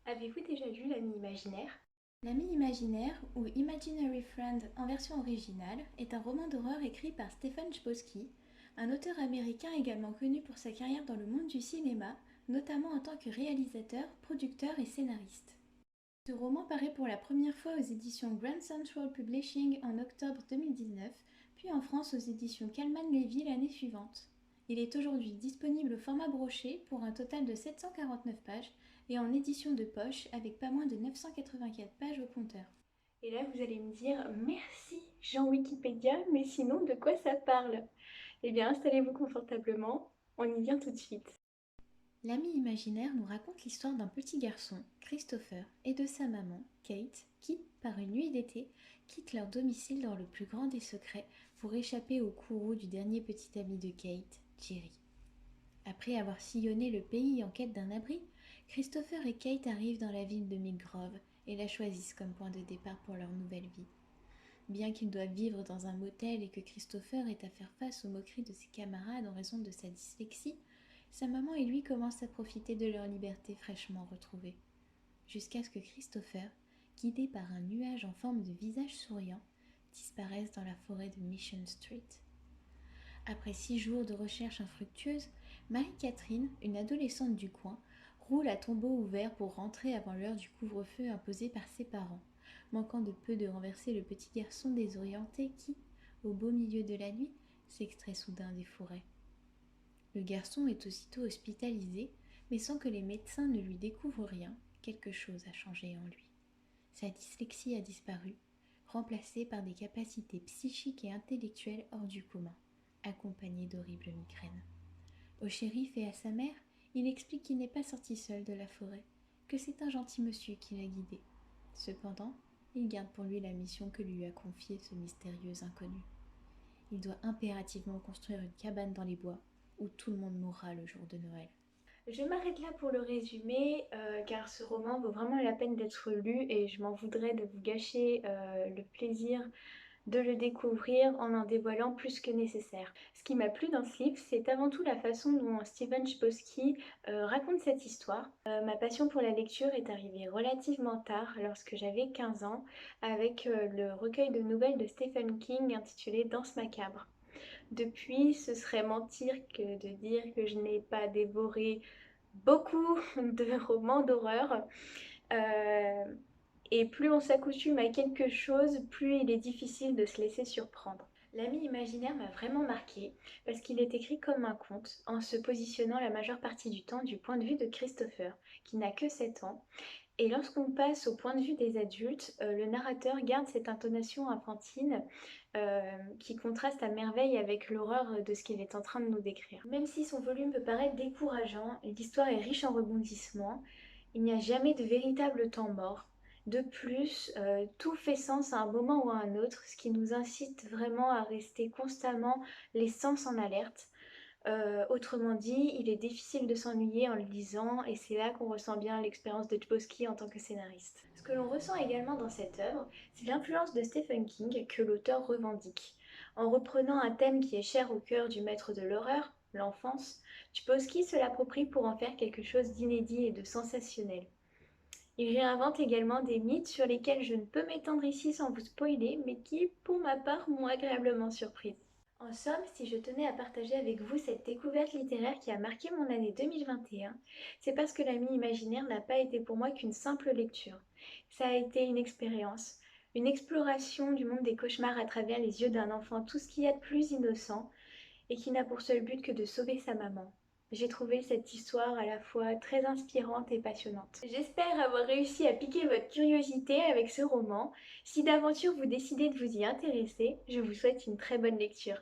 Avez-vous déjà lu L'ami imaginaire? L'ami imaginaire, ou Imaginary Friend en version originale, est un roman d'horreur écrit par Stephen Chbosky, un auteur américain également connu pour sa carrière dans le monde du cinéma, notamment en tant que réalisateur, producteur et scénariste. Ce roman paraît pour la première fois aux éditions Grand Central Publishing en octobre 2019, puis en France aux éditions Calman Levy l'année suivante. Il est aujourd'hui disponible au format broché pour un total de 749 pages et en édition de poche avec pas moins de 984 pages au compteur. Et là, vous allez me dire merci, Jean Wikipédia, mais sinon, de quoi ça parle? Eh bien, installez-vous confortablement, on y vient tout de suite. L'ami imaginaire nous raconte l'histoire d'un petit garçon, Christopher, et de sa maman, Kate, qui, par une nuit d'été, quittent leur domicile dans le plus grand des secrets pour échapper au courroux du dernier petit ami de Kate, Jerry. Après avoir sillonné le pays en quête d'un abri, Christopher et Kate arrivent dans la ville de Millgrove et la choisissent comme point de départ pour leur nouvelle vie. Bien qu'ils doivent vivre dans un motel et que Christopher ait à faire face aux moqueries de ses camarades en raison de sa dyslexie, sa maman et lui commencent à profiter de leur liberté fraîchement retrouvée. Jusqu'à ce que Christopher, guidé par un nuage en forme de visage souriant, disparaisse dans la forêt de Mission Street. Après 6 jours de recherche infructueuse, Marie-Catherine, une adolescente du coin, roule à tombeau ouvert pour rentrer avant l'heure du couvre-feu imposé par ses parents, manquant de peu de renverser le petit garçon désorienté qui, au beau milieu de la nuit, s'extrait soudain des forêts. Le garçon est aussitôt hospitalisé, mais sans que les médecins ne lui découvrent rien, quelque chose a changé en lui. Sa dyslexie a disparu, remplacée par des capacités psychiques et intellectuelles hors du commun, accompagnées d'horribles migraines. Au shérif et à sa mère, il explique qu'il n'est pas sorti seul de la forêt, que c'est un gentil monsieur qui l'a guidé. Cependant, il garde pour lui la mission que lui a confiée ce mystérieux inconnu. Il doit impérativement construire une cabane dans les bois, où tout le monde mourra le jour de Noël. Je m'arrête là pour le résumé, car ce roman vaut vraiment la peine d'être lu et je m'en voudrais de vous gâcher le plaisir de le découvrir en dévoilant plus que nécessaire. Ce qui m'a plu dans ce livre, c'est avant tout la façon dont Stephen Chbosky raconte cette histoire. Ma passion pour la lecture est arrivée relativement tard, lorsque j'avais 15 ans, avec le recueil de nouvelles de Stephen King intitulé Danse macabre. Depuis, ce serait mentir que de dire que je n'ai pas dévoré beaucoup de romans d'horreur. Euh, et plus on s'accoutume à quelque chose, plus il est difficile de se laisser surprendre. L'ami imaginaire m'a vraiment marqué parce qu'il est écrit comme un conte, en se positionnant la majeure partie du temps du point de vue de Christopher, qui n'a que 7 ans. Et lorsqu'on passe au point de vue des adultes, le narrateur garde cette intonation infantile qui contraste à merveille avec l'horreur de ce qu'il est en train de nous décrire. Même si son volume peut paraître décourageant, l'histoire est riche en rebondissements, il n'y a jamais de véritable temps mort. De plus, tout fait sens à un moment ou à un autre, ce qui nous incite vraiment à rester constamment les sens en alerte. Autrement dit, il est difficile de s'ennuyer en le lisant et c'est là qu'on ressent bien l'expérience de Chbosky en tant que scénariste. Ce que l'on ressent également dans cette œuvre, c'est l'influence de Stephen King que l'auteur revendique. En reprenant un thème qui est cher au cœur du maître de l'horreur, l'enfance, Chbosky se l'approprie pour en faire quelque chose d'inédit et de sensationnel. Il réinvente également des mythes sur lesquels je ne peux m'étendre ici sans vous spoiler, mais qui, pour ma part, m'ont agréablement surprise. En somme, si je tenais à partager avec vous cette découverte littéraire qui a marqué mon année 2021, c'est parce que l'ami imaginaire n'a pas été pour moi qu'une simple lecture. Ça a été une expérience, une exploration du monde des cauchemars à travers les yeux d'un enfant tout ce qu'il y a de plus innocent et qui n'a pour seul but que de sauver sa maman. J'ai trouvé cette histoire à la fois très inspirante et passionnante. J'espère avoir réussi à piquer votre curiosité avec ce roman. Si d'aventure vous décidez de vous y intéresser, je vous souhaite une très bonne lecture.